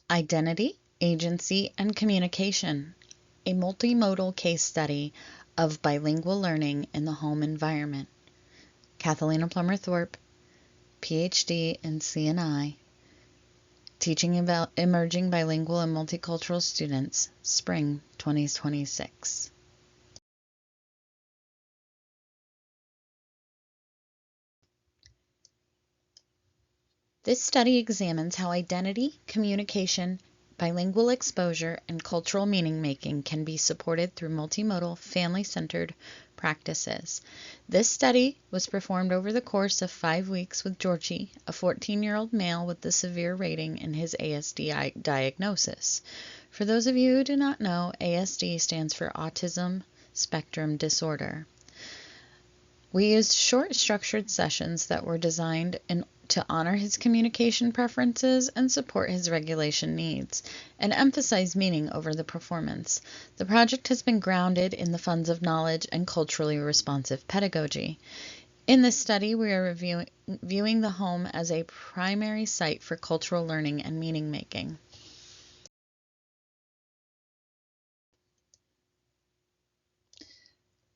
Identity, Agency, and Communication, a multimodal case study of bilingual learning in the home environment. Catalina Plummer Thorpe, PhD in CNI, teaching about emerging bilingual and multicultural students, spring 2026. This study examines how identity, communication, bilingual exposure, and cultural meaning making can be supported through multimodal, family-centered practices. This study was performed over the course of 5 weeks with Georgie, a 14-year-old male with the severe rating in his ASD diagnosis. For those of you who do not know, ASD stands for Autism Spectrum Disorder. We used short, structured sessions that were designed to honor his communication preferences and support his regulation needs, and emphasize meaning over the performance. The project has been grounded in the funds of knowledge and culturally responsive pedagogy. In this study, we are viewing the home as a primary site for cultural learning and meaning making.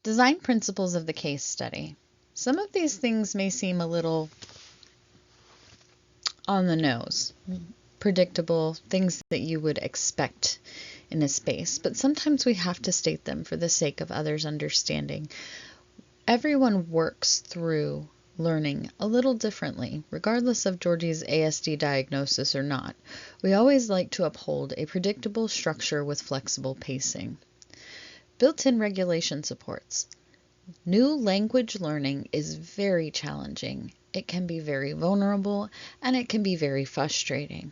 Design principles of the case study. Some of these things may seem a little on the nose, predictable, things that you would expect in a space, but sometimes we have to state them for the sake of others' understanding. Everyone works through learning a little differently, regardless of Georgie's ASD diagnosis or not. We always like to uphold a predictable structure with flexible pacing. Built-in regulation supports. New language learning is very challenging. It can be very vulnerable, and it can be very frustrating.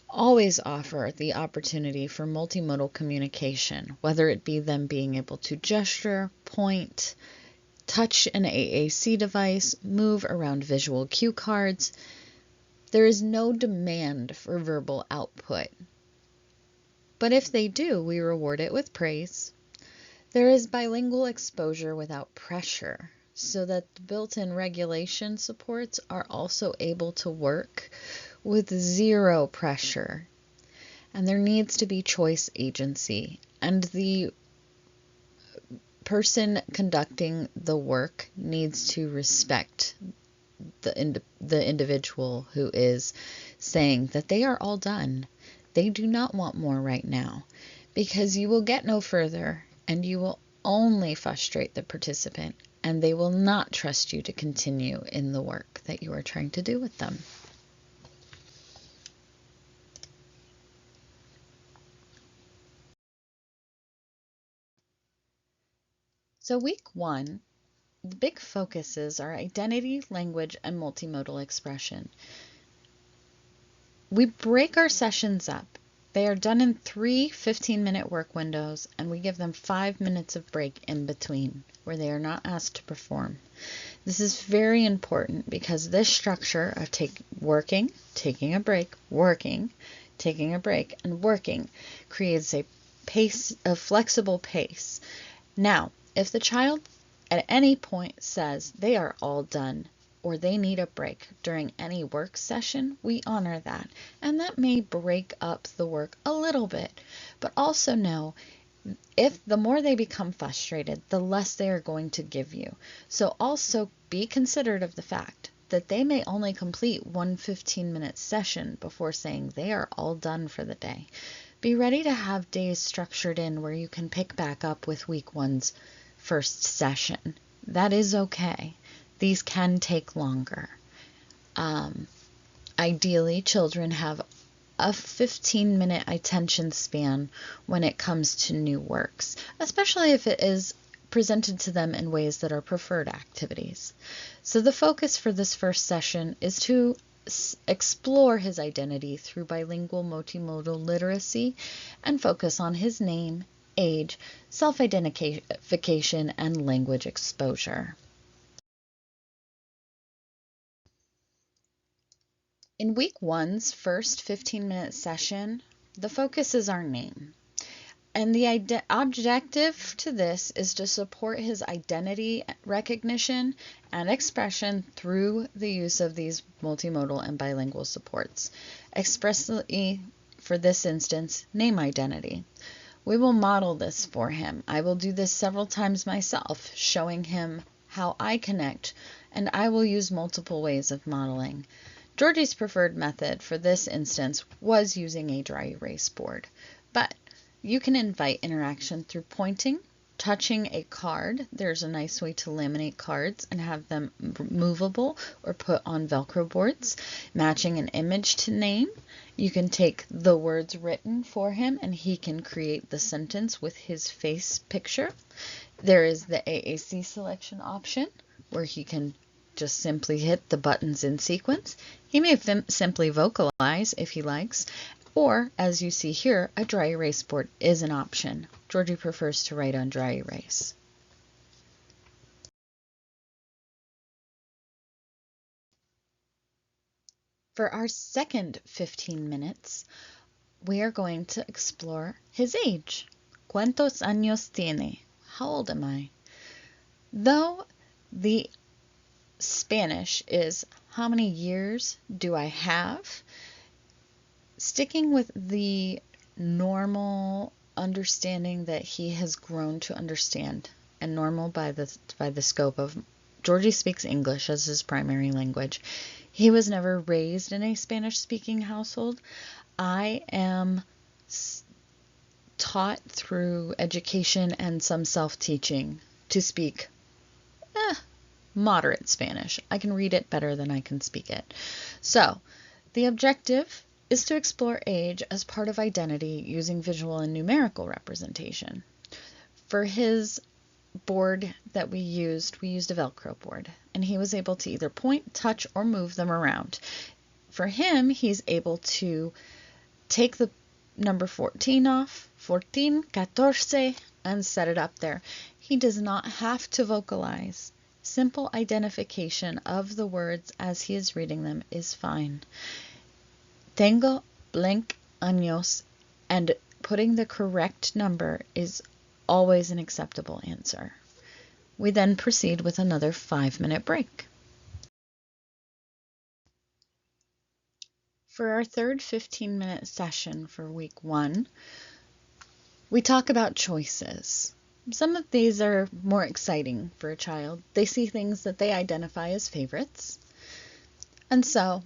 Always offer the opportunity for multimodal communication, whether it be them being able to gesture, point, touch an AAC device, move around visual cue cards. There is no demand for verbal output. But if they do, we reward it with praise. There is bilingual exposure without pressure, so that the built-in regulation supports are also able to work with zero pressure. And there needs to be choice agency, and the person conducting the work needs to respect the individual who is saying that they are all done. They do not want more right now, because you will get no further and you will only frustrate the participant, and they will not trust you to continue in the work that you are trying to do with them. So week 1, the big focuses are identity, language, and multimodal expression. We break our sessions up. They are done in 3 15-minute work windows, and we give them 5 minutes of break in between, where they are not asked to perform. This is very important because this structure of working, taking a break, working, taking a break, and working creates a flexible pace. Now, if the child at any point says they are all done, or they need a break during any work session, we honor that. And that may break up the work a little bit, but also know if the more they become frustrated, the less they are going to give you. So also be considerate of the fact that they may only complete one 15-minute session before saying they are all done for the day. Be ready to have days structured in where you can pick back up with week 1's first session. That is okay. These can take longer. Ideally, children have a 15-minute attention span when it comes to new works, especially if it is presented to them in ways that are preferred activities. So the focus for this first session is to explore his identity through bilingual multimodal literacy and focus on his name, age, self-identification, and language exposure. In week 1's first 15-minute session, the focus is our name. And the objective to this is to support his identity recognition and expression through the use of these multimodal and bilingual supports. Expressly for this instance, name identity. We will model this for him. I will do this several times myself, showing him how I connect, and I will use multiple ways of modeling. Georgie's preferred method for this instance was using a dry erase board, but you can invite interaction through pointing, touching a card. There's a nice way to laminate cards and have them movable or put on Velcro boards, matching an image to name. You can take the words written for him and he can create the sentence with his face picture. There is the AAC selection option where he can just simply hit the buttons in sequence. He may simply vocalize if he likes, or as you see here, a dry erase board is an option. Georgie prefers to write on dry erase. For our second 15 minutes, we are going to explore his age. ¿Cuántos años tiene? How old am I? Though the Spanish is how many years do I have? Sticking with the normal understanding that he has grown to understand, and normal by the scope of Georgie speaks English as his primary language. He was never raised in a Spanish-speaking household. I am taught through education and some self-teaching to speak moderate Spanish. I can read it better than I can speak it. So, the objective is to explore age as part of identity using visual and numerical representation. For his board that we used a Velcro board, and he was able to either point, touch, or move them around. For him, he's able to take the number 14 off, 14, 14, and set it up there. He does not have to vocalize. Simple identification of the words as he is reading them is fine. Tengo blank años, and putting the correct number is always an acceptable answer. We then proceed with another 5-minute break. For our third 15-minute session for week 1, we talk about choices. Some of these are more exciting for a child. They see things that they identify as favorites. And so,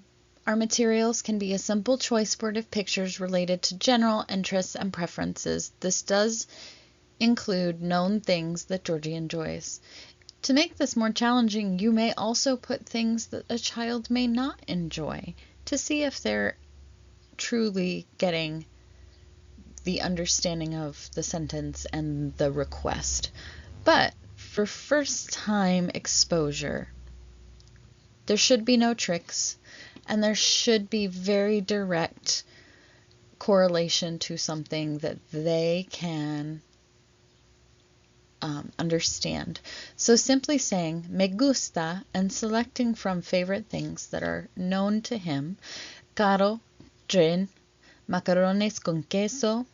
our materials can be a simple choice board of pictures related to general interests and preferences. This does include known things that Georgie enjoys. To make this more challenging, you may also put things that a child may not enjoy to see if they're truly getting the understanding of the sentence and the request. But for first-time exposure, there should be no tricks, and there should be very direct correlation to something that they can understand. So simply saying me gusta and selecting from favorite things that are known to him, caro, drin, macarrones con queso,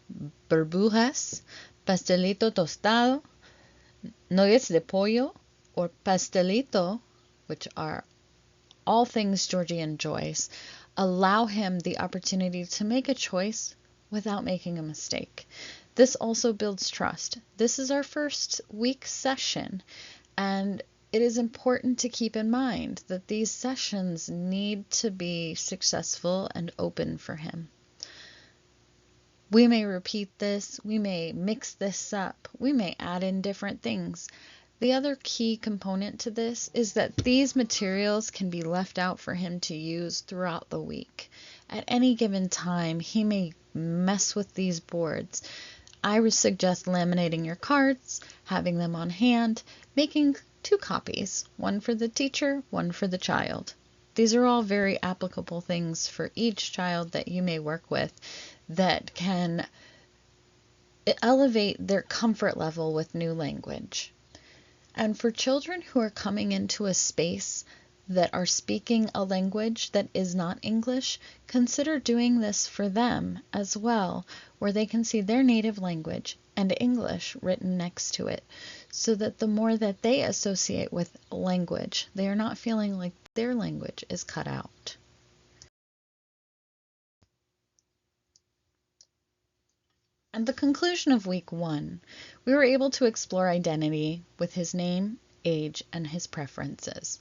burbujas, pastelito tostado, nuggets de pollo, or pastelito, which are all things Georgie enjoys, allow him the opportunity to make a choice without making a mistake. This also builds trust. This is our first week session, and it is important to keep in mind that these sessions need to be successful and open for him. We may repeat this, we may mix this up, we may add in different things. The other key component to this is that these materials can be left out for him to use throughout the week. At any given time, he may mess with these boards. I would suggest laminating your cards, having them on hand, making 2 copies, one for the teacher, one for the child. These are all very applicable things for each child that you may work with that can elevate their comfort level with new language. And for children who are coming into a space that are speaking a language that is not English, consider doing this for them as well, where they can see their native language and English written next to it, so that the more that they associate with language, they are not feeling like their language is cut out. At the conclusion of week 1, we were able to explore identity with his name, age, and his preferences.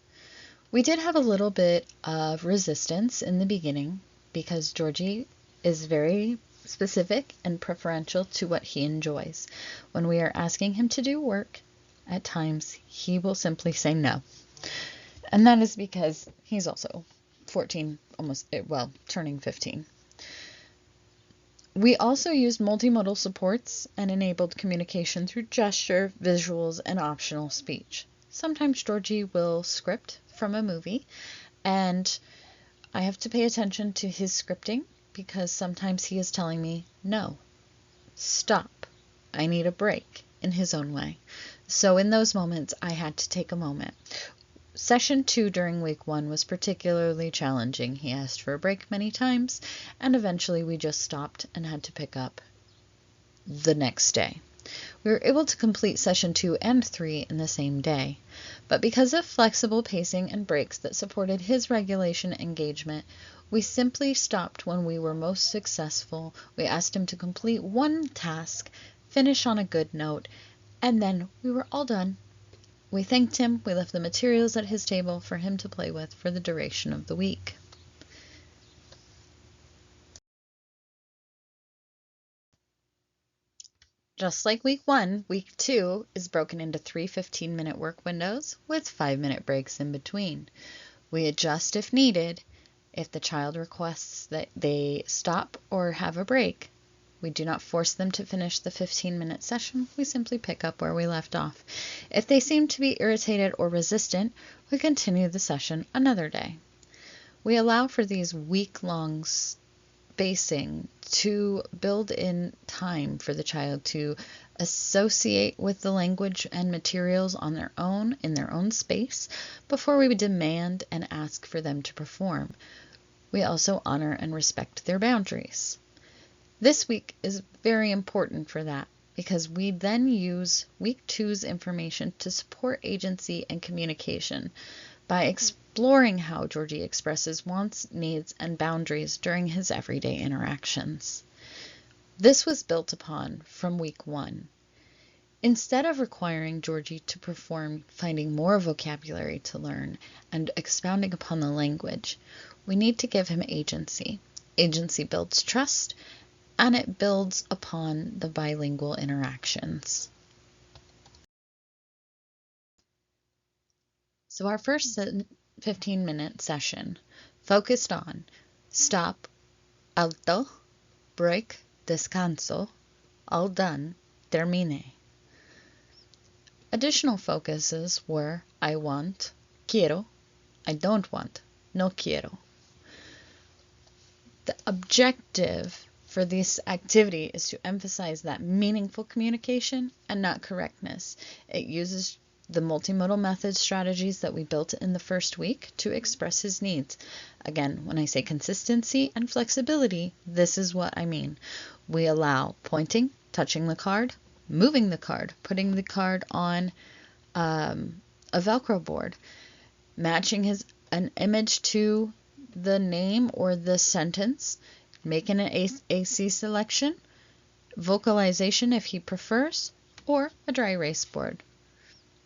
We did have a little bit of resistance in the beginning because Georgie is very specific and preferential to what he enjoys. When we are asking him to do work, at times he will simply say no. And that is because he's also 14, turning 15. We also used multimodal supports and enabled communication through gesture, visuals, and optional speech. Sometimes Georgie will script from a movie, and I have to pay attention to his scripting because sometimes he is telling me, no, stop, I need a break, in his own way. So in those moments, I had to take a moment. Session 2 during week 1 was particularly challenging. He asked for a break many times, and eventually we just stopped and had to pick up the next day. We were able to complete session 2 and 3 in the same day, but because of flexible pacing and breaks that supported his regulation engagement, we simply stopped when we were most successful. We asked him to complete one task, finish on a good note, and then we were all done. We thanked him, we left the materials at his table for him to play with for the duration of the week. Just like week 1, week 2 is broken into 3 15-minute work windows with 5-minute breaks in between. We adjust if needed. If the child requests that they stop or have a break, we do not force them to finish the 15-minute session. We simply pick up where we left off. If they seem to be irritated or resistant, we continue the session another day. We allow for these week-long spacing to build in time for the child to associate with the language and materials on their own, in their own space, before we demand and ask for them to perform. We also honor and respect their boundaries. This week is very important for that because we then use week 2's information to support agency and communication by exploring how Georgie expresses wants, needs, and boundaries during his everyday interactions. This was built upon from week 1. Instead of requiring Georgie to perform finding more vocabulary to learn and expounding upon the language, we need to give him agency. Agency builds trust, and it builds upon the bilingual interactions. So our first 15-minute session focused on stop, alto, break, descanso, all done, termine. Additional focuses were I want, quiero, I don't want, no quiero. The objective for this activity is to emphasize that meaningful communication and not correctness. It uses the multimodal method strategies that we built in the first week to express his needs. Again, when I say consistency and flexibility, this is what I mean. We allow pointing, touching the card, moving the card, putting the card on a Velcro board, matching an image to the name or the sentence, making an AC selection, vocalization if he prefers, or a dry erase board.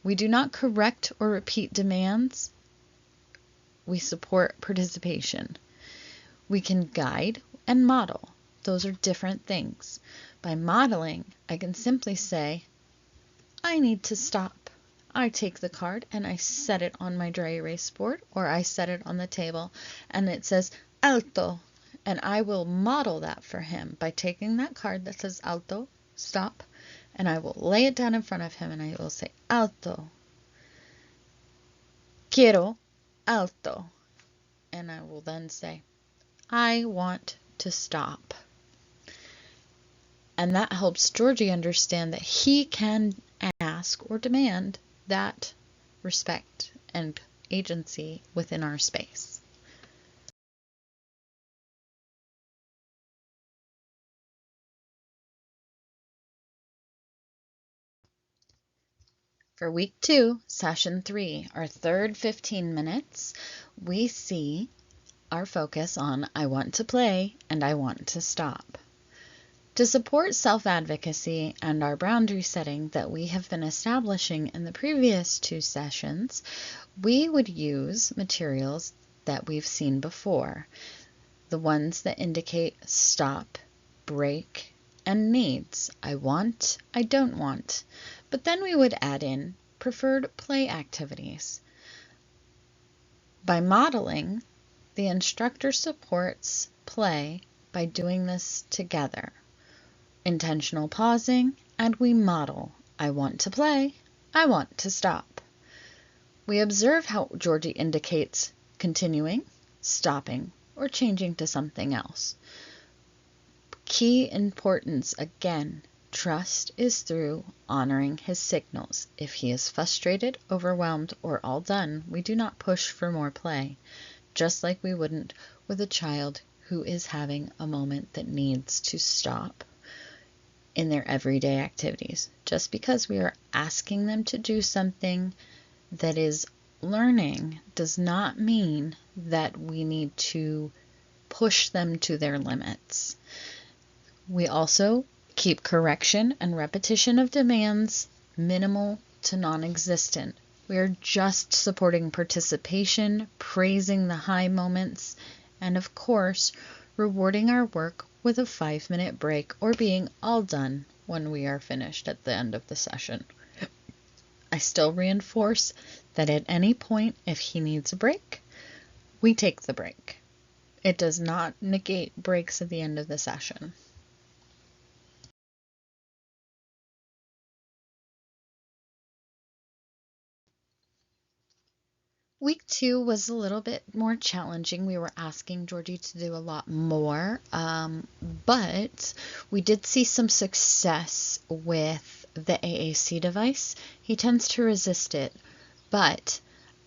We do not correct or repeat demands. We support participation. We can guide and model. Those are different things. By modeling, I can simply say, I need to stop. I take the card and I set it on my dry erase board, or I set it on the table and it says alto. And I will model that for him by taking that card that says alto, stop, and I will lay it down in front of him and I will say alto, quiero, alto. And I will then say, I want to stop. And that helps Georgie understand that he can ask or demand that respect and agency within our space. For week 2, session 3, our third 15 minutes, we see our focus on I want to play and I want to stop. To support self-advocacy and our boundary setting that we have been establishing in the previous 2 sessions, we would use materials that we've seen before, the ones that indicate stop, break, and needs. I want, I don't want. But then we would add in preferred play activities. By modeling, the instructor supports play by doing this together. Intentional pausing, and we model. I want to play, I want to stop. We observe how Georgie indicates continuing, stopping, or changing to something else. Key importance again, trust is through honoring his signals. If he is frustrated, overwhelmed, or all done, we do not push for more play, just like we wouldn't with a child who is having a moment that needs to stop in their everyday activities. Just because we are asking them to do something that is learning does not mean that we need to push them to their limits. We also keep correction and repetition of demands minimal to non-existent. We are just supporting participation, praising the high moments, and of course, rewarding our work with a 5-minute break or being all done when we are finished at the end of the session. I still reinforce that at any point, if he needs a break, we take the break. It does not negate breaks at the end of the session. Week 2 was a little bit more challenging. We were asking Georgie to do a lot more, but we did see some success with the AAC device. He tends to resist it, but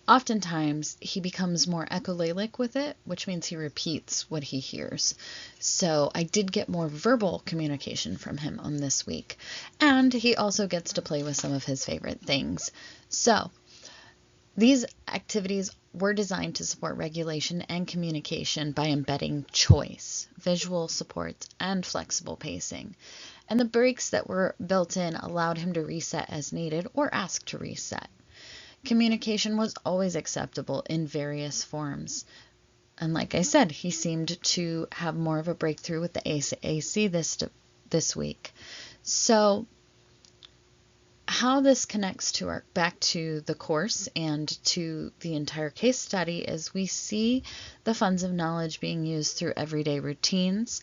oftentimes he becomes more echolalic with it, which means he repeats what he hears. So I did get more verbal communication from him on this week, and he also gets to play with some of his favorite things. So these activities were designed to support regulation and communication by embedding choice, visual supports, and flexible pacing. And the breaks that were built in allowed him to reset as needed or ask to reset. Communication was always acceptable in various forms. And like I said, he seemed to have more of a breakthrough with the ASD this week. So how this connects to back to the course and to the entire case study is we see the funds of knowledge being used through everyday routines,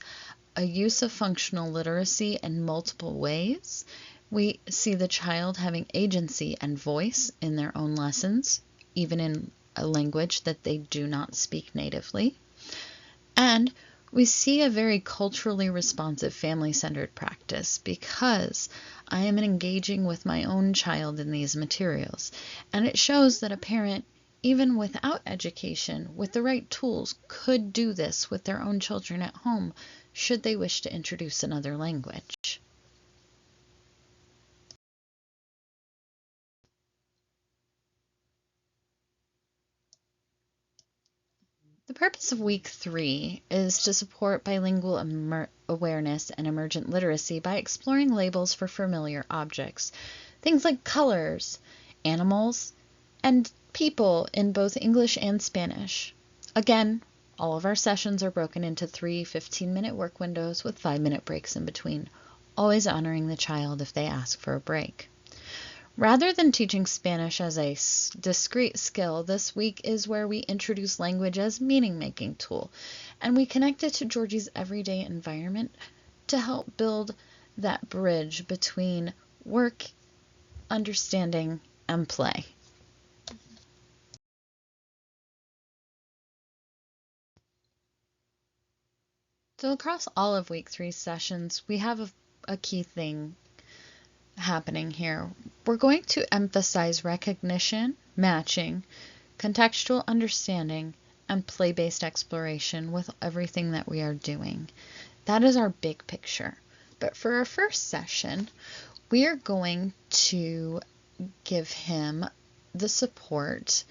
a use of functional literacy in multiple ways. We see the child having agency and voice in their own lessons, even in a language that they do not speak natively. And we see a very culturally responsive family-centered practice because I am engaging with my own child in these materials. And it shows that a parent, even without education, with the right tools, could do this with their own children at home, should they wish to introduce another language. The purpose of week 3 is to support bilingual awareness and emergent literacy by exploring labels for familiar objects, things like colors, animals, and people in both English and Spanish. Again, all of our sessions are broken into 3 15-minute work windows with 5-minute breaks in between, always honoring the child if they ask for a break. Rather than teaching Spanish as a discrete skill, this week is where we introduce language as meaning-making tool, and we connect it to Georgie's everyday environment to help build that bridge between work, understanding, and play. So across all of week 3 sessions, we have a key thing happening here. We're going to emphasize recognition, matching, contextual understanding, and play-based exploration with everything that we are doing. That is our big picture. But for our first session, we are going to give him the support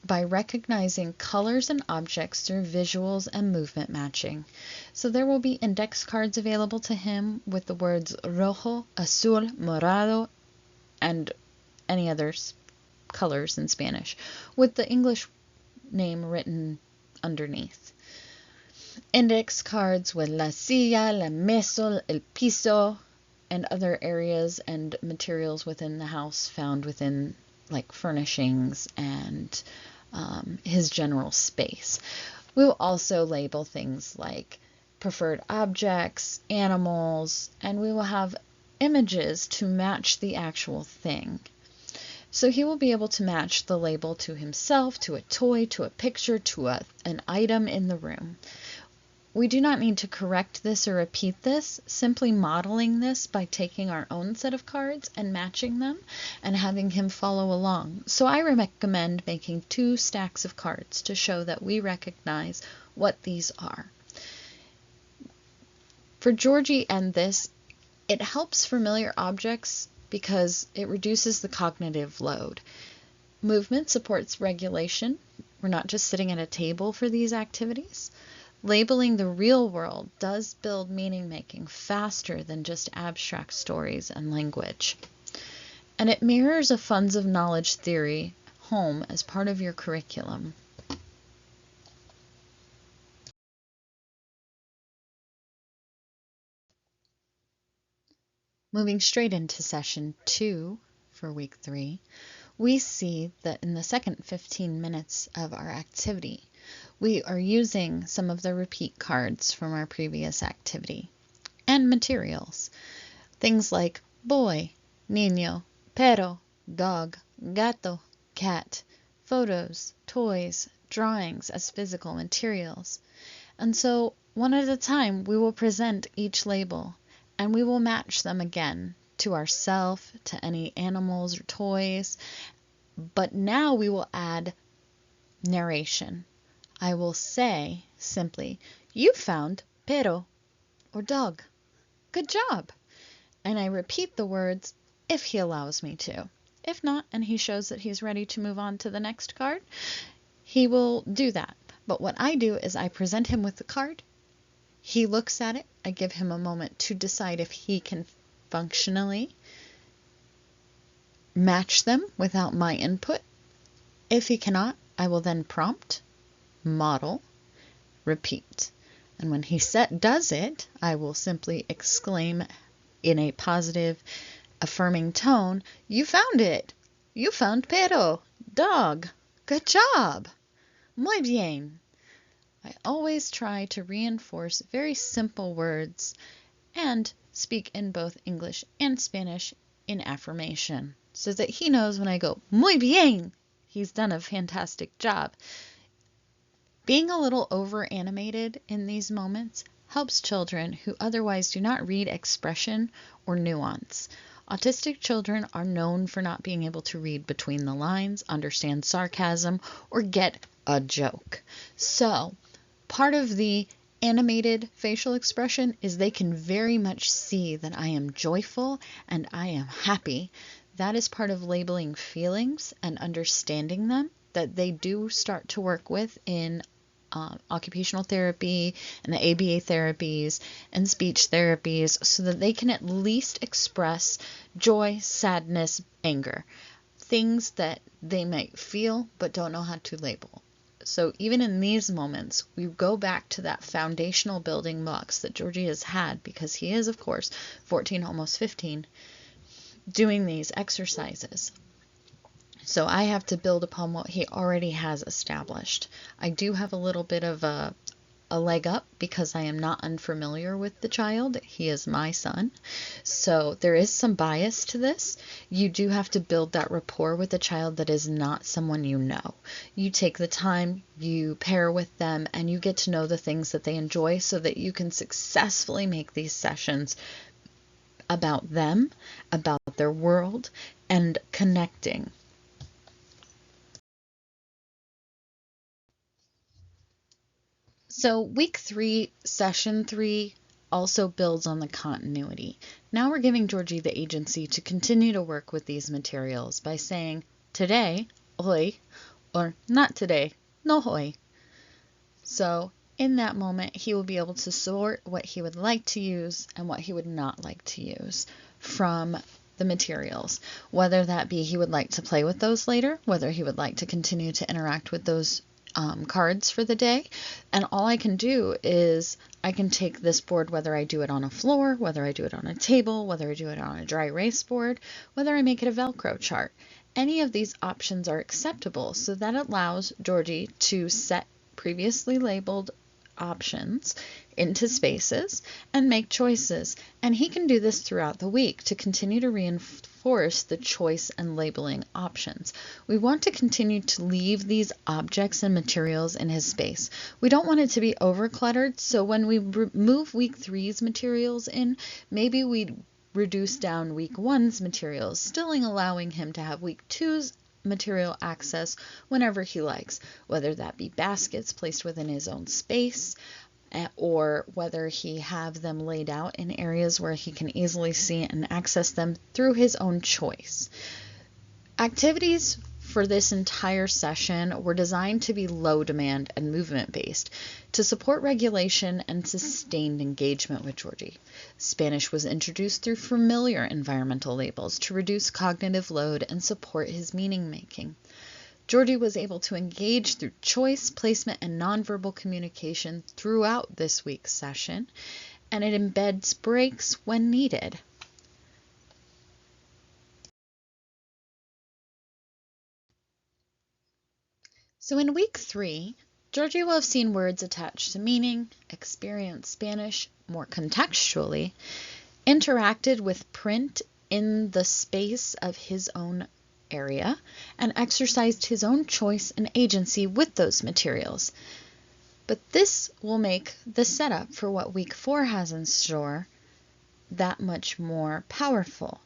by recognizing colors and objects through visuals and movement matching. So there will be index cards available to him with the words rojo, azul, morado, and any other colors in Spanish, with the English name written underneath. Index cards with la silla, la mesa, el piso, and other areas and materials within the house found within like furnishings and his general space. We will also label things like preferred objects, animals, and we will have images to match the actual thing. So he will be able to match the label to himself, to a toy, to a picture, to an item in the room. We do not need to correct this or repeat this, simply modeling this by taking our own set of cards and matching them and having him follow along. So I recommend making 2 stacks of cards to show that we recognize what these are. For Georgie and this, it helps familiar objects because it reduces the cognitive load. Movement supports regulation. We're not just sitting at a table for these activities. Labeling the real world does build meaning making faster than just abstract stories and language. And it mirrors a funds of knowledge theory home as part of your curriculum. Moving straight into session 2 for week 3, we see that in the second 15 minutes of our activity, we are using some of the repeat cards from our previous activity and materials. Things like boy, niño, perro, dog, gato, cat, photos, toys, drawings as physical materials. And so one at a time we will present each label and we will match them again to ourselves, to any animals or toys. But now we will add narration. I will say simply, you found perro or dog. Good job. And I repeat the words if he allows me to. If not, and he shows that he's ready to move on to the next card, he will do that. But what I do is I present him with the card. He looks at it. I give him a moment to decide if he can functionally match them without my input. If he cannot, I will then prompt, model, repeat. And when he does it, I will simply exclaim in a positive, affirming tone, you found it! You found perro, dog. Good job! Muy bien. I always try to reinforce very simple words and speak in both English and Spanish in affirmation so that he knows when I go, muy bien, he's done a fantastic job. Being a little over-animated in these moments helps children who otherwise do not read expression or nuance. Autistic children are known for not being able to read between the lines, understand sarcasm, or get a joke. So, part of the animated facial expression is they can very much see that I am joyful and I am happy. That is part of labeling feelings and understanding them that they do start to work with in occupational therapy and the ABA therapies and speech therapies so that they can at least express joy, sadness, anger, things that they might feel but don't know how to label. So even in these moments, we go back to that foundational building blocks that Georgie has had because he is, of course, 14, almost 15, doing these exercises. So I have to build upon what he already has established. I do have a little bit of a leg up because I am not unfamiliar with the child. He is my son. So there is some bias to this. You do have to build that rapport with a child that is not someone you know. You take the time, you pair with them, and you get to know the things that they enjoy so that you can successfully make these sessions about them, about their world, and connecting. So week 3, session 3 also builds on the continuity. Now we're giving Georgie the agency to continue to work with these materials by saying, today, hoy, or not today, no hoy. So in that moment, he will be able to sort what he would like to use and what he would not like to use from the materials, whether that be he would like to play with those later, whether he would like to continue to interact with those cards for the day. And all I can do is I can take this board, whether I do it on a floor, whether I do it on a table, whether I do it on a dry erase board, whether I make it a Velcro chart. Any of these options are acceptable, so that allows Georgie to set previously labeled options into spaces and make choices. And he can do this throughout the week to continue to reinforce the choice and labeling options. We want to continue to leave these objects and materials in his space. We don't want it to be overcluttered, so when we move week 3's materials in, maybe we reduce down week 1's materials, still allowing him to have week 2's material access whenever he likes, whether that be baskets placed within his own space, or whether he have them laid out in areas where he can easily see and access them through his own choice. Activities for this entire session were designed to be low demand and movement based to support regulation and sustained engagement with Georgie. Spanish was introduced through familiar environmental labels to reduce cognitive load and support his meaning making. Georgie was able to engage through choice, placement, and nonverbal communication throughout this week's session, and it embeds breaks when needed. So in week 3, Georgie will have seen words attached to meaning, experienced Spanish more contextually, interacted with print in the space of his own area, and exercised his own choice and agency with those materials. But this will make the setup for what week 4 has in store that much more powerful.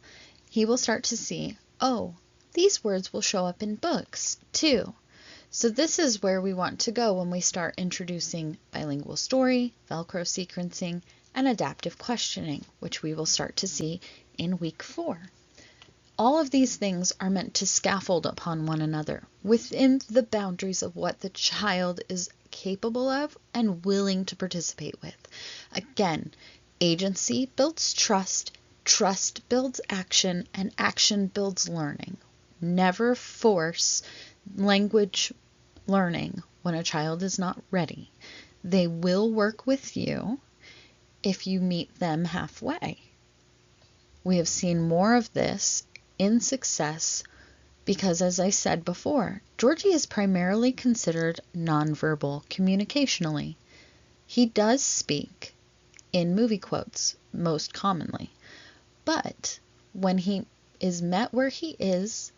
He will start to see, oh, these words will show up in books too. So this is where we want to go when we start introducing bilingual story, Velcro sequencing, and adaptive questioning, which we will start to see in week 4. All of these things are meant to scaffold upon one another within the boundaries of what the child is capable of and willing to participate with. Again, agency builds trust, trust builds action, and action builds learning. Never force language learning when a child is not ready. They will work with you if you meet them halfway. We have seen more of this in success because, as I said before, Georgie is primarily considered nonverbal communicationally. He does speak in movie quotes most commonly, but when he is met where he is,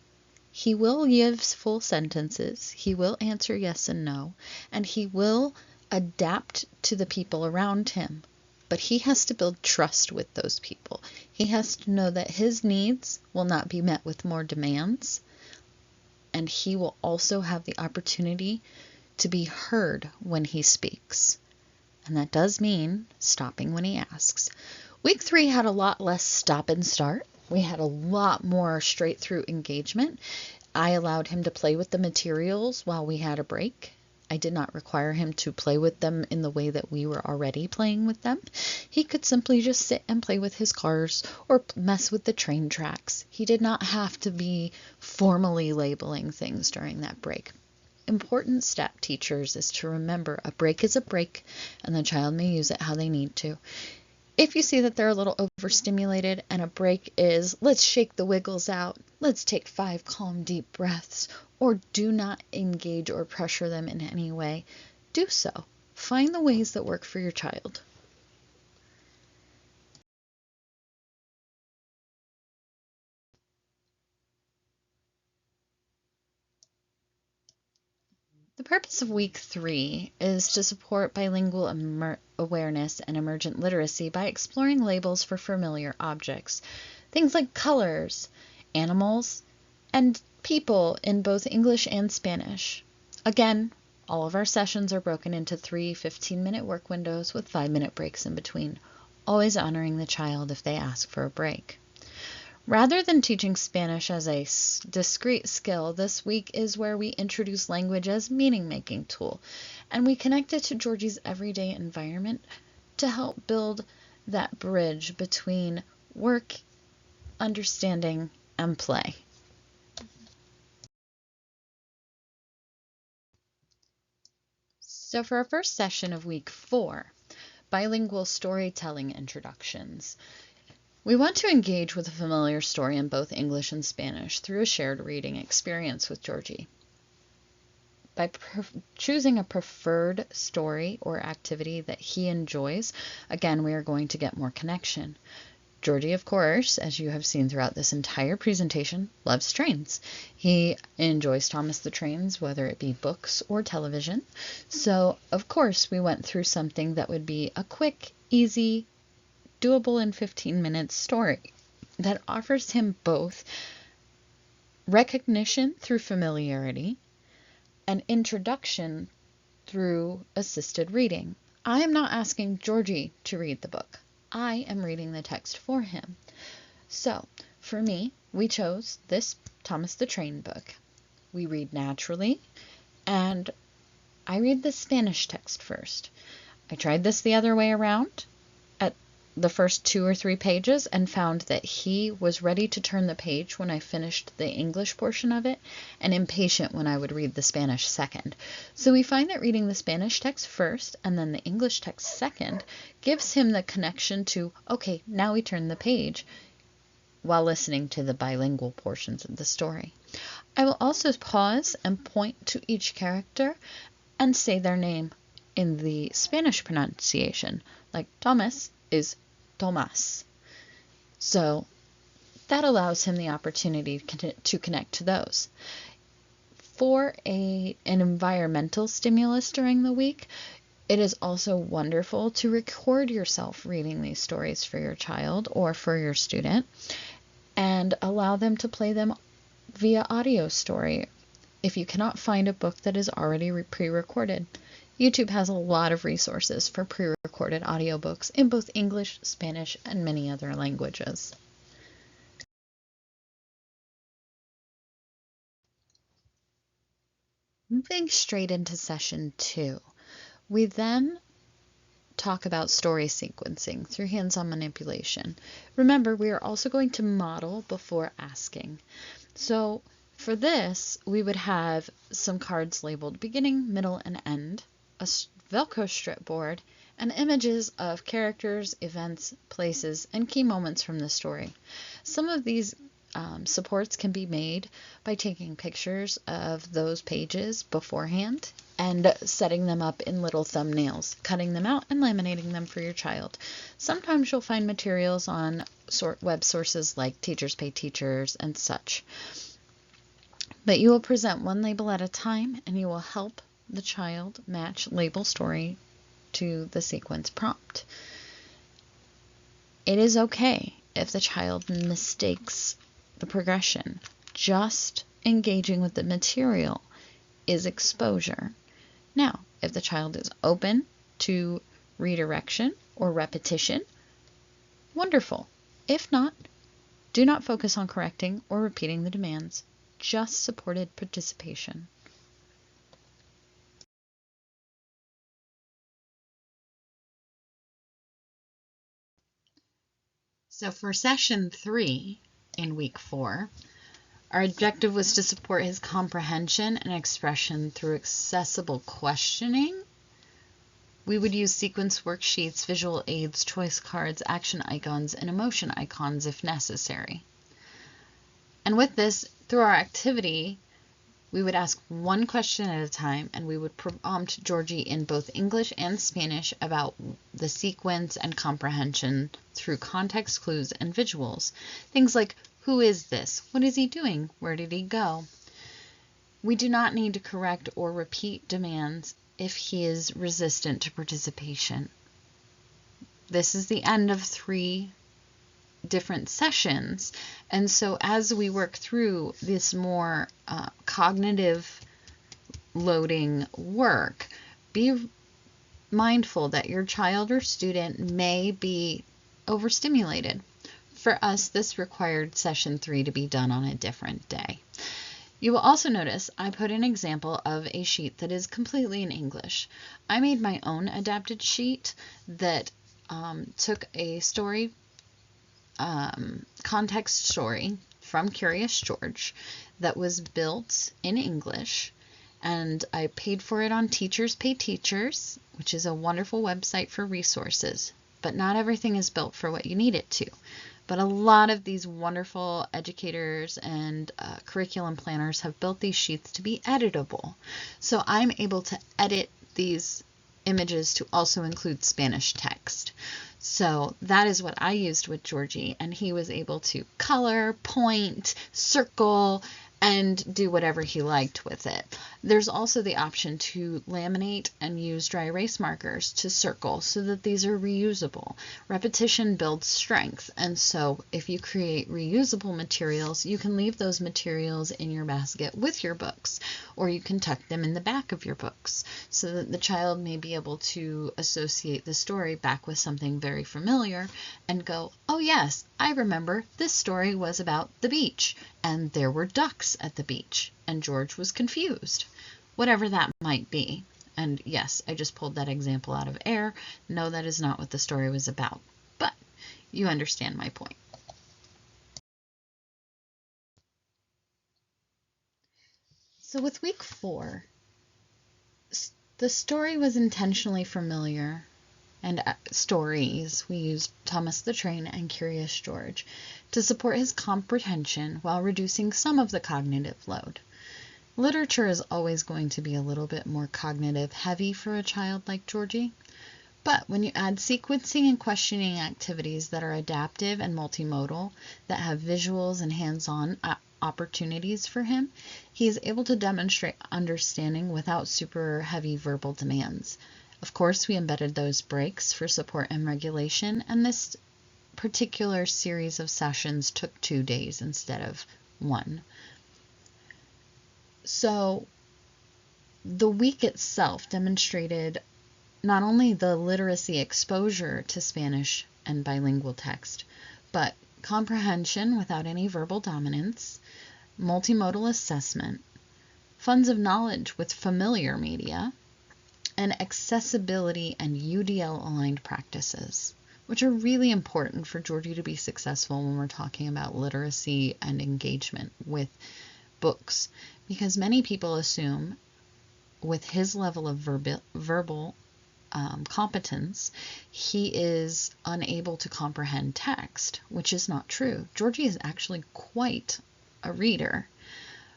he will give full sentences, he will answer yes and no, and he will adapt to the people around him. But he has to build trust with those people. He has to know that his needs will not be met with more demands, and he will also have the opportunity to be heard when he speaks. And that does mean stopping when he asks. Week 3 had a lot less stop and start. We had a lot more straight through engagement. I allowed him to play with the materials while we had a break. I did not require him to play with them in the way that we were already playing with them. He could simply just sit and play with his cars or mess with the train tracks. He did not have to be formally labeling things during that break. Important step, teachers, is to remember a break is a break and the child may use it how they need to. If you see that they're a little overstimulated and a break is, let's shake the wiggles out, let's take 5 calm deep breaths, or do not engage or pressure them in any way, do so. Find the ways that work for your child. The purpose of week 3 is to support bilingual awareness and emergent literacy by exploring labels for familiar objects, things like colors, animals, and people in both English and Spanish. Again, all of our sessions are broken into 3 15-minute work windows with 5-minute breaks in between, always honoring the child if they ask for a break. Rather than teaching Spanish as a discrete skill, this week is where we introduce language as meaning-making tool, and we connect it to Georgie's everyday environment to help build that bridge between work, understanding, and play. So for our first session of week 4, bilingual storytelling introductions, we want to engage with a familiar story in both English and Spanish through a shared reading experience with Georgie. By choosing a preferred story or activity that he enjoys, again, we are going to get more connection. Georgie, of course, as you have seen throughout this entire presentation, loves trains. He enjoys Thomas the Trains, whether it be books or television. So, of course, we went through something that would be a quick, easy, doable in 15 minutes story that offers him both recognition through familiarity and introduction through assisted reading. I am not asking Georgie to read the book. I am reading the text for him. So, for me, we chose this Thomas the Train book. We read naturally, and I read the Spanish text first. I tried this the other way around at the first 2 or 3 pages and found that he was ready to turn the page when I finished the English portion of it and impatient when I would read the Spanish second. So we find that reading the Spanish text first and then the English text second gives him the connection to, okay, now we turn the page while listening to the bilingual portions of the story. I will also pause and point to each character and say their name in the Spanish pronunciation, like Thomas is Tomas. So that allows him the opportunity to connect to those. For an environmental stimulus during the week, it is also wonderful to record yourself reading these stories for your child or for your student and allow them to play them via audio story if you cannot find a book that is already pre-recorded. YouTube has a lot of resources for pre-recorded audiobooks in both English, Spanish, and many other languages. Moving straight into session 2, we then talk about story sequencing through hands-on manipulation. Remember, we are also going to model before asking. So for this, we would have some cards labeled beginning, middle, and end, a Velcro strip board, and images of characters, events, places, and key moments from the story. Some of these supports can be made by taking pictures of those pages beforehand and setting them up in little thumbnails, cutting them out and laminating them for your child. Sometimes you'll find materials on web sources like Teachers Pay Teachers and such. But you will present one label at a time, and you will help the child match label story to the sequence prompt. It is okay if the child mistakes the progression. Just engaging with the material is exposure. Now, if the child is open to redirection or repetition, wonderful. If not, do not focus on correcting or repeating the demands. Just supported participation. So for session 3 in week 4, our objective was to support his comprehension and expression through accessible questioning. We would use sequence worksheets, visual aids, choice cards, action icons, and emotion icons if necessary. And with this, through our activity, we would ask one question at a time, and we would prompt Georgie in both English and Spanish about the sequence and comprehension through context clues and visuals. Things like, who is this? What is he doing? Where did he go? We do not need to correct or repeat demands if he is resistant to participation. This is the end of 3 different sessions, and so as we work through this more cognitive loading work, be mindful that your child or student may be overstimulated. For us, this required session 3 to be done on a different day. You will also notice I put an example of a sheet that is completely in English. I made my own adapted sheet that took a story, context story from Curious George that was built in English, and I paid for it on Teachers Pay Teachers, which is a wonderful website for resources. But not everything is built for what you need it to. But a lot of these wonderful educators and curriculum planners have built these sheets to be editable. So I'm able to edit these images to also include Spanish text. So that is what I used with Georgie, and he was able to color, point, circle, and do whatever he liked with it. There's also the option to laminate and use dry erase markers to circle so that these are reusable. Repetition builds strength, and so if you create reusable materials, you can leave those materials in your basket with your books, or you can tuck them in the back of your books so that the child may be able to associate the story back with something very familiar and go, oh yes, I remember this story was about the beach, and there were ducks at the beach, and George was confused. Whatever that might be. And yes, I just pulled that example out of air. No, that is not what the story was about. But you understand my point. So with week 4, the story was intentionally familiar, and stories, we used Thomas the Train and Curious George to support his comprehension while reducing some of the cognitive load. Literature is always going to be a little bit more cognitive heavy for a child like Georgie, but when you add sequencing and questioning activities that are adaptive and multimodal, that have visuals and hands-on opportunities for him, he is able to demonstrate understanding without super heavy verbal demands. Of course, we embedded those breaks for support and regulation, and this particular series of sessions took 2 days instead of 1. So the week itself demonstrated not only the literacy exposure to Spanish and bilingual text, but comprehension without any verbal dominance, multimodal assessment, funds of knowledge with familiar media, and accessibility and UDL-aligned practices, which are really important for Georgie to be successful when we're talking about literacy and engagement with books, because many people assume with his level of verbal competence, he is unable to comprehend text, which is not true. Georgie is actually quite a reader.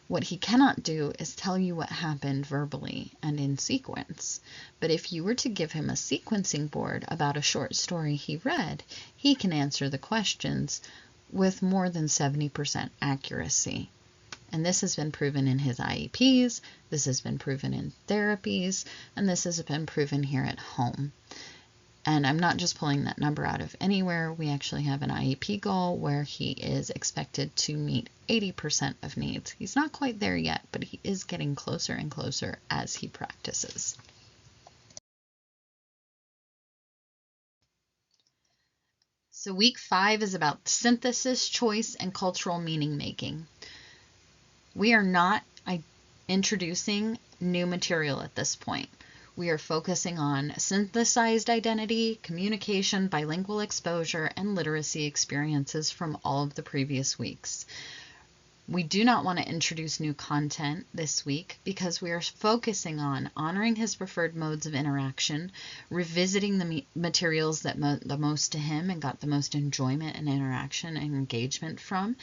What he cannot do is tell you what happened verbally and in sequence. But if you were to give him a sequencing board about a short story he read, he can answer the questions with more than 70% accuracy. And this has been proven in his IEPs, this has been proven in therapies, and this has been proven here at home. And I'm not just pulling that number out of anywhere. We actually have an IEP goal where he is expected to meet 80% of needs. He's not quite there yet, but he is getting closer and closer as he practices. So week 5 is about synthesis, choice, and cultural meaning making. We are not introducing new material at this point. We are focusing on synthesized identity, communication, bilingual exposure, and literacy experiences from all of the previous weeks. We do not want to introduce new content this week because we are focusing on honoring his preferred modes of interaction, revisiting the materials that the most to him and got the most enjoyment and interaction and engagement from.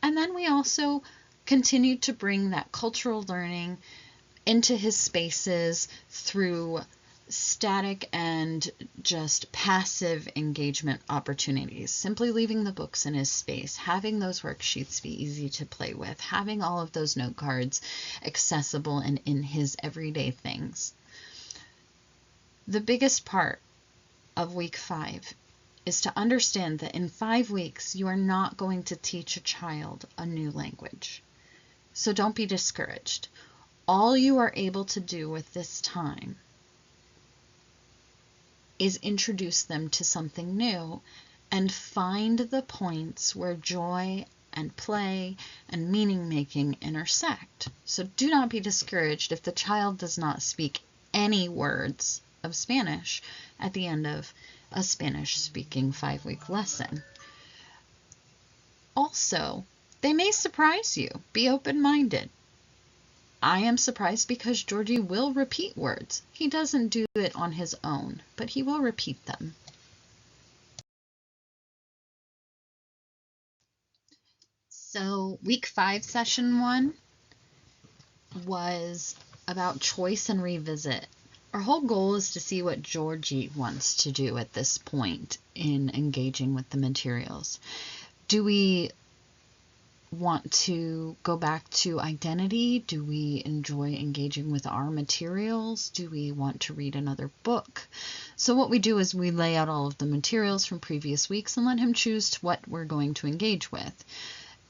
And then we also continue to bring that cultural learning into his spaces through static and just passive engagement opportunities, simply leaving the books in his space, having those worksheets be easy to play with, having all of those note cards accessible and in his everyday things. The biggest part of week 5 is to understand that in 5 weeks you are not going to teach a child a new language. So don't be discouraged. All you are able to do with this time is introduce them to something new and find the points where joy and play and meaning making intersect. So do not be discouraged if the child does not speak any words of Spanish at the end of a Spanish speaking 5-week lesson. Also, they may surprise you. Be open-minded. I am surprised because Georgie will repeat words. He doesn't do it on his own, but he will repeat them. So week 5, session 1 was about choice and revisit. Our whole goal is to see what Georgie wants to do at this point in engaging with the materials. Do we want to go back to identity? Do we enjoy engaging with our materials? Do we want to read another book? So what we do is we lay out all of the materials from previous weeks and let him choose what we're going to engage with.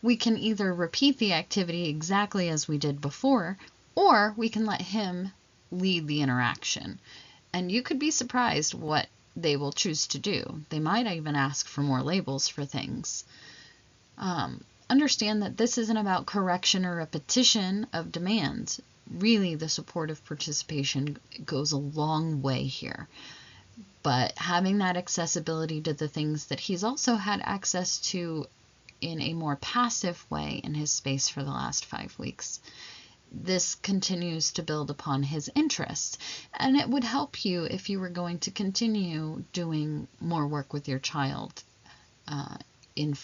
We can either repeat the activity exactly as we did before, or we can let him lead the interaction. And you could be surprised what they will choose to do. They might even ask for more labels for things. Understand that this isn't about correction or repetition of demands. Really, the supportive participation goes a long way here. But having that accessibility to the things that he's also had access to in a more passive way in his space for the last 5 weeks. This continues to build upon his interests, and it would help you if you were going to continue doing more work with your child in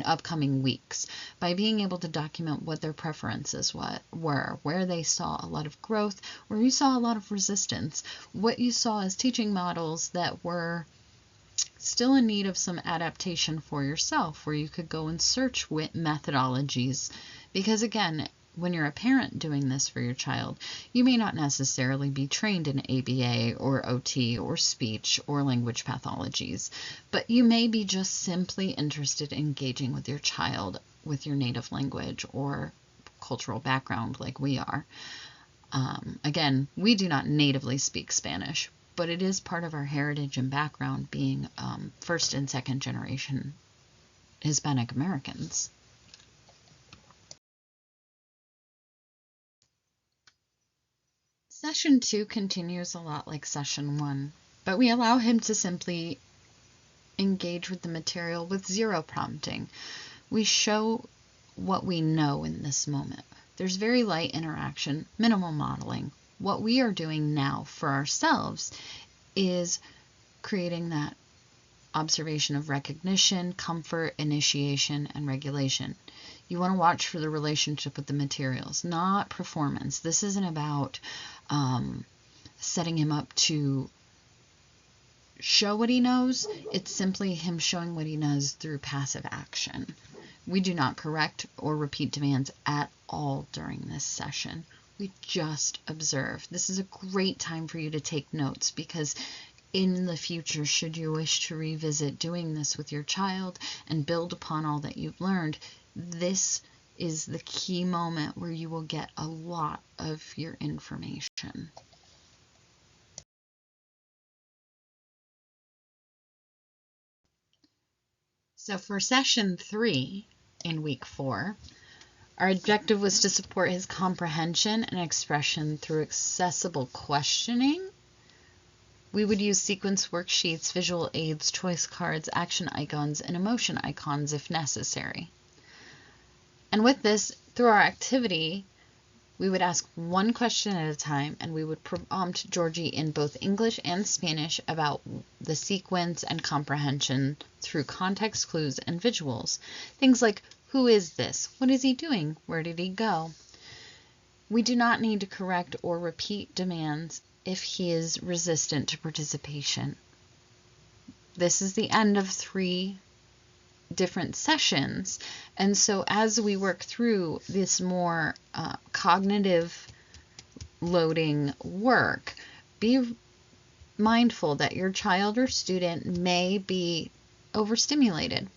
upcoming weeks by being able to document what their preferences were, where they saw a lot of growth, where you saw a lot of resistance, what you saw as teaching models that were still in need of some adaptation for yourself, where you could go and search with methodologies. Because again, when you're a parent doing this for your child, you may not necessarily be trained in ABA or OT or speech or language pathologies, but you may be just simply interested in engaging with your child with your native language or cultural background like we are. Again, we do not natively speak Spanish, but it is part of our heritage and background being first and second generation Hispanic Americans. Session 2 continues a lot like session 1, but we allow him to simply engage with the material with zero prompting. We show what we know in this moment. There's very light interaction, minimal modeling. What we are doing now for ourselves is creating that observation of recognition, comfort, initiation, and regulation. You want to watch for the relationship with the materials, not performance. This isn't about setting him up to show what he knows. It's simply him showing what he knows through passive action. We do not correct or repeat demands at all during this session. We just observe. This is a great time for you to take notes, because in the future, should you wish to revisit doing this with your child and build upon all that you've learned, this is the key moment where you will get a lot of your information. So for session 3 in week 4, our objective was to support his comprehension and expression through accessible questioning. We would use sequence worksheets, visual aids, choice cards, action icons, and emotion icons if necessary. And with this, through our activity, we would ask one question at a time, and we would prompt Georgie in both English and Spanish about the sequence and comprehension through context clues and visuals. Things like, who is this? What is he doing? Where did he go? We do not need to correct or repeat demands if he is resistant to participation. This is the end of 3 different sessions, and so as we work through this more cognitive loading work, be mindful that your child or student may be overstimulated.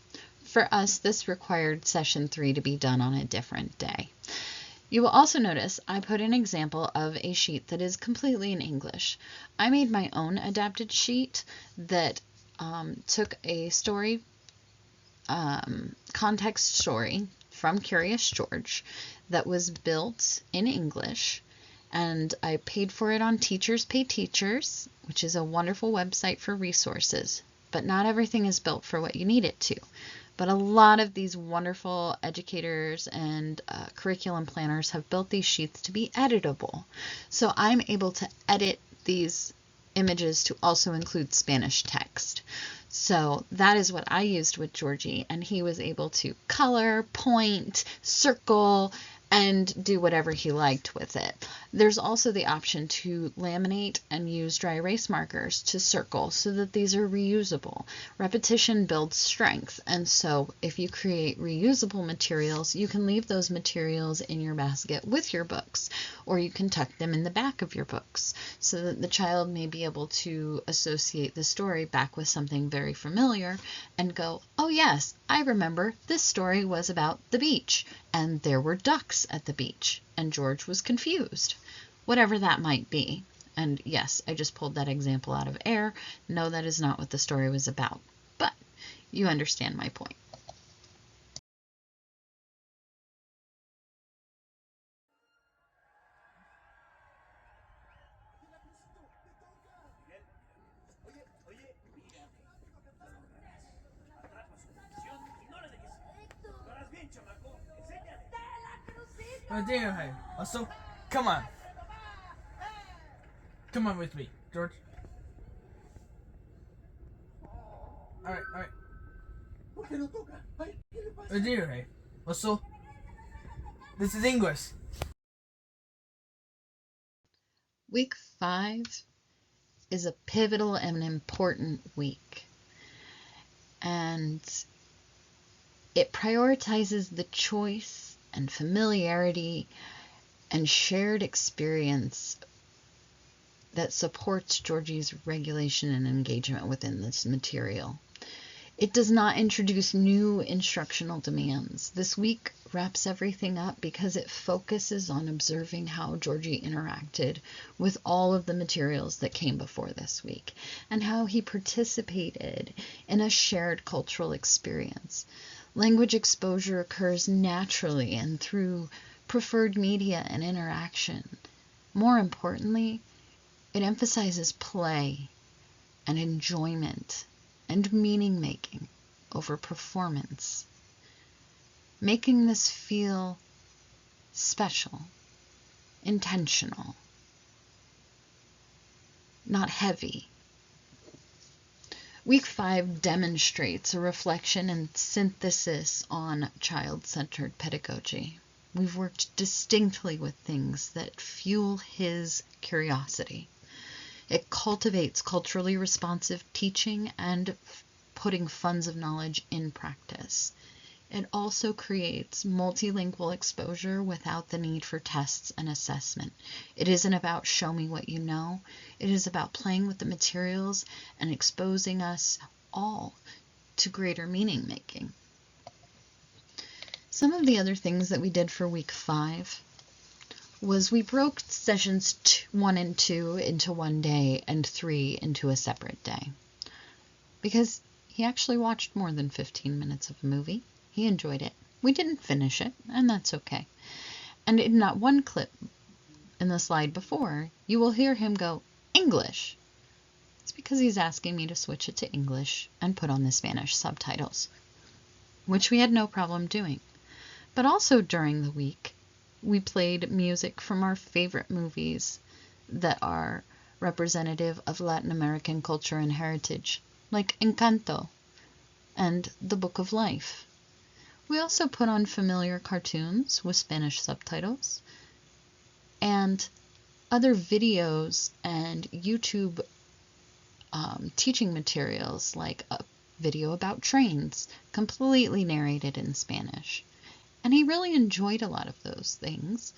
For us, this required session 3 to be done on a different day. You will also notice I put an example of a sheet that is completely in English. I made my own adapted sheet that took a story, context story from Curious George that was built in English, and I paid for it on Teachers Pay Teachers, which is a wonderful website for resources. But not everything is built for what you need it to. But a lot of these wonderful educators and curriculum planners have built these sheets to be editable. So I'm able to edit these images to also include Spanish text. So that is what I used with Georgie, and he was able to color, point, circle, and do whatever he liked with it. There's also the option to laminate and use dry erase markers to circle so that these are reusable. Repetition builds strength, and so if you create reusable materials, you can leave those materials in your basket with your books, or you can tuck them in the back of your books so that the child may be able to associate the story back with something very familiar and go, oh yes, I remember this story was about the beach, and there were ducks at the beach, and George was confused. Whatever that might be. And yes, I just pulled that example out of air. No, that is not what the story was about. But you understand my point. Also, come on. Come on with me, George. Alright. Also, this is English. Week 5 is a pivotal and important week. And it prioritizes the choice and familiarity and shared experience that supports Georgie's regulation and engagement within this material. It does not introduce new instructional demands. This week wraps everything up because it focuses on observing how Georgie interacted with all of the materials that came before this week and how he participated in a shared cultural experience. Language exposure occurs naturally and through preferred media and interaction. More importantly, it emphasizes play and enjoyment and meaning-making over performance, making this feel special, intentional, not heavy. Week 5 demonstrates a reflection and synthesis on child-centered pedagogy. We've worked distinctly with things that fuel his curiosity. It cultivates culturally responsive teaching and putting funds of knowledge in practice. It also creates multilingual exposure without the need for tests and assessment. It isn't about show me what you know. It is about playing with the materials and exposing us all to greater meaning making. Some of the other things that we did for week 5 was we broke sessions 1 and 2 into one day and 3 into a separate day. Because he actually watched more than 15 minutes of a movie. He enjoyed it. We didn't finish it, and that's okay. And in that one clip in the slide before, you will hear him go, English. It's because he's asking me to switch it to English and put on the Spanish subtitles, which we had no problem doing. But also during the week, we played music from our favorite movies that are representative of Latin American culture and heritage, like Encanto and The Book of Life. We also put on familiar cartoons with Spanish subtitles and other videos and YouTube teaching materials, like a video about trains, completely narrated in Spanish. And he really enjoyed a lot of those things,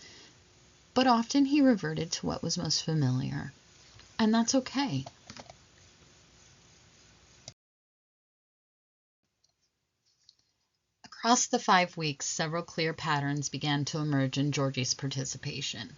but often he reverted to what was most familiar, and that's okay. Across the 5 weeks, several clear patterns began to emerge in Georgie's participation.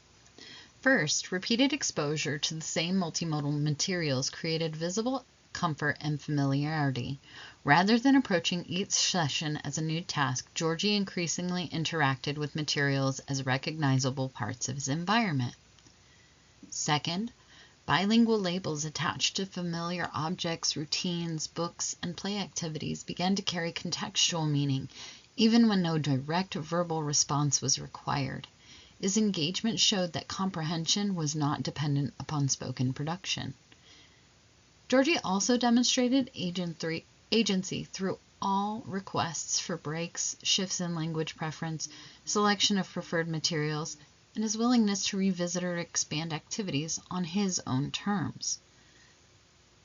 First, repeated exposure to the same multimodal materials created visible comfort, and familiarity. Rather than approaching each session as a new task, Georgie increasingly interacted with materials as recognizable parts of his environment. Second, bilingual labels attached to familiar objects, routines, books, and play activities began to carry contextual meaning, even when no direct verbal response was required. His engagement showed that comprehension was not dependent upon spoken production. Georgie also demonstrated agency through all requests for breaks, shifts in language preference, selection of preferred materials, and his willingness to revisit or expand activities on his own terms.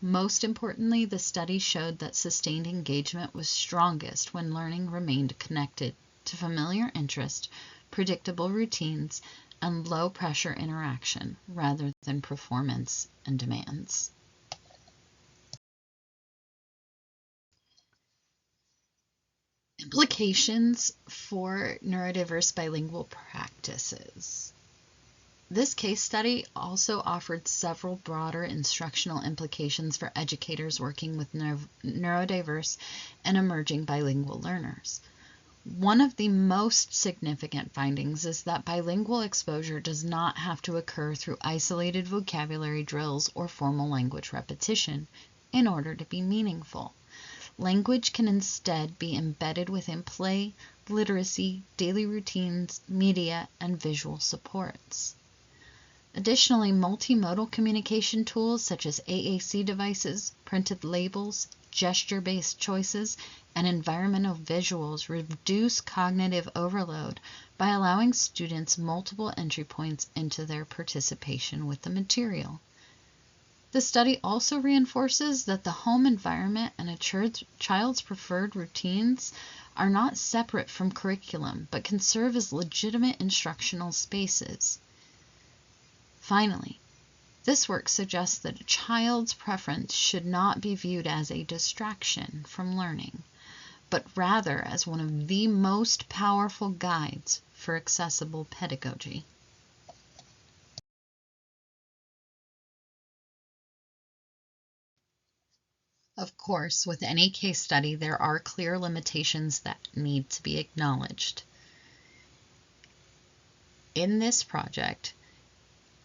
Most importantly, the study showed that sustained engagement was strongest when learning remained connected to familiar interest, predictable routines, and low-pressure interaction rather than performance and demands. Implications for neurodiverse bilingual practices. This case study also offered several broader instructional implications for educators working with neurodiverse and emerging bilingual learners. One of the most significant findings is that bilingual exposure does not have to occur through isolated vocabulary drills or formal language repetition in order to be meaningful. Language can instead be embedded within play, literacy, daily routines, media, and visual supports. Additionally, multimodal communication tools such as AAC devices, printed labels, gesture-based choices, and environmental visuals reduce cognitive overload by allowing students multiple entry points into their participation with the material. The study also reinforces that the home environment and a child's preferred routines are not separate from curriculum, but can serve as legitimate instructional spaces. Finally, this work suggests that a child's preference should not be viewed as a distraction from learning, but rather as one of the most powerful guides for accessible pedagogy. Of course, with any case study, there are clear limitations that need to be acknowledged. In this project,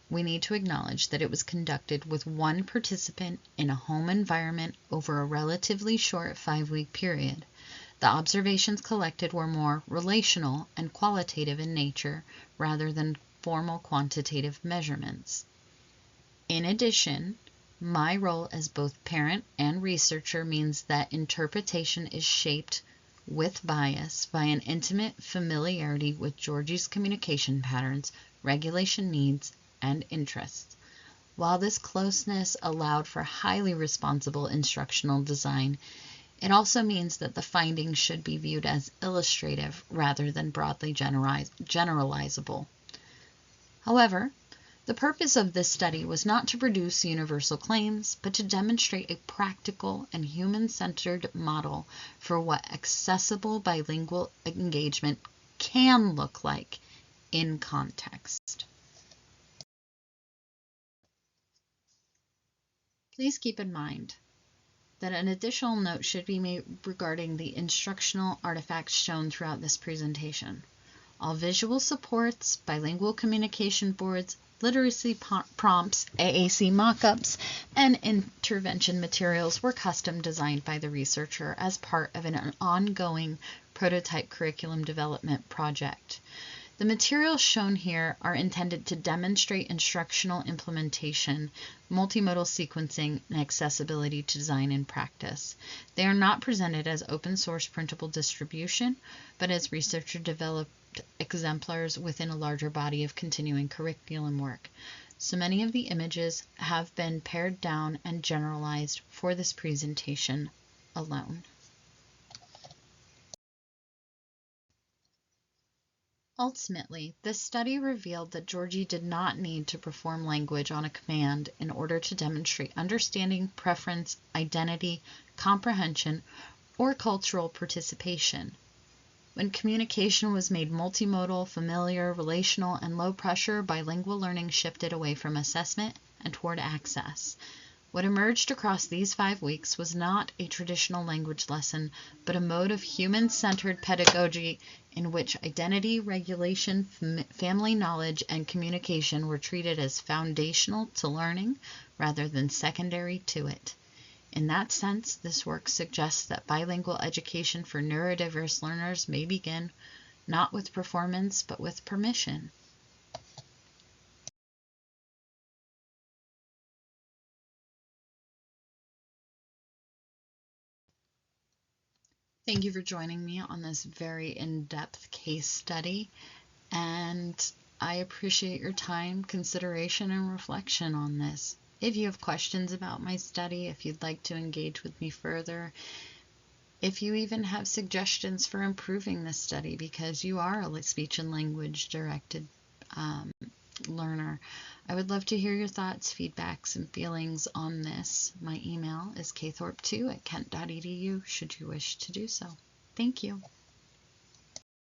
we need to acknowledge that it was conducted with one participant in a home environment over a relatively short 5-week period. The observations collected were more relational and qualitative in nature rather than formal quantitative measurements. In addition, my role as both parent and researcher means that interpretation is shaped with bias by an intimate familiarity with Georgie's communication patterns, regulation needs, and interests. While this closeness allowed for highly responsible instructional design, it also means that the findings should be viewed as illustrative rather than broadly generalizable. However, the purpose of this study was not to produce universal claims, but to demonstrate a practical and human-centered model for what accessible bilingual engagement can look like in context. Please keep in mind that an additional note should be made regarding the instructional artifacts shown throughout this presentation. All visual supports, bilingual communication boards, literacy prompts, AAC mockups, and intervention materials were custom designed by the researcher as part of an ongoing prototype curriculum development project. The materials shown here are intended to demonstrate instructional implementation, multimodal sequencing, and accessibility to design and practice. They are not presented as open source printable distribution, but as researcher developed exemplars within a larger body of continuing curriculum work. So many of the images have been pared down and generalized for this presentation alone. Ultimately, this study revealed that Georgie did not need to perform language on a command in order to demonstrate understanding, preference, identity, comprehension, or cultural participation. When communication was made multimodal, familiar, relational, and low pressure, bilingual learning shifted away from assessment and toward access. What emerged across these 5 weeks was not a traditional language lesson, but a mode of human-centered pedagogy in which identity, regulation, family knowledge, and communication were treated as foundational to learning rather than secondary to it. In that sense, this work suggests that bilingual education for neurodiverse learners may begin not with performance, but with permission. Thank you for joining me on this very in-depth case study, and I appreciate your time, consideration, and reflection on this. If you have questions about my study, if you'd like to engage with me further, if you even have suggestions for improving this study because you are a speech and language directed learner, I would love to hear your thoughts, feedbacks, and feelings on this. My email is kthorpe2@kent.edu should you wish to do so. Thank you.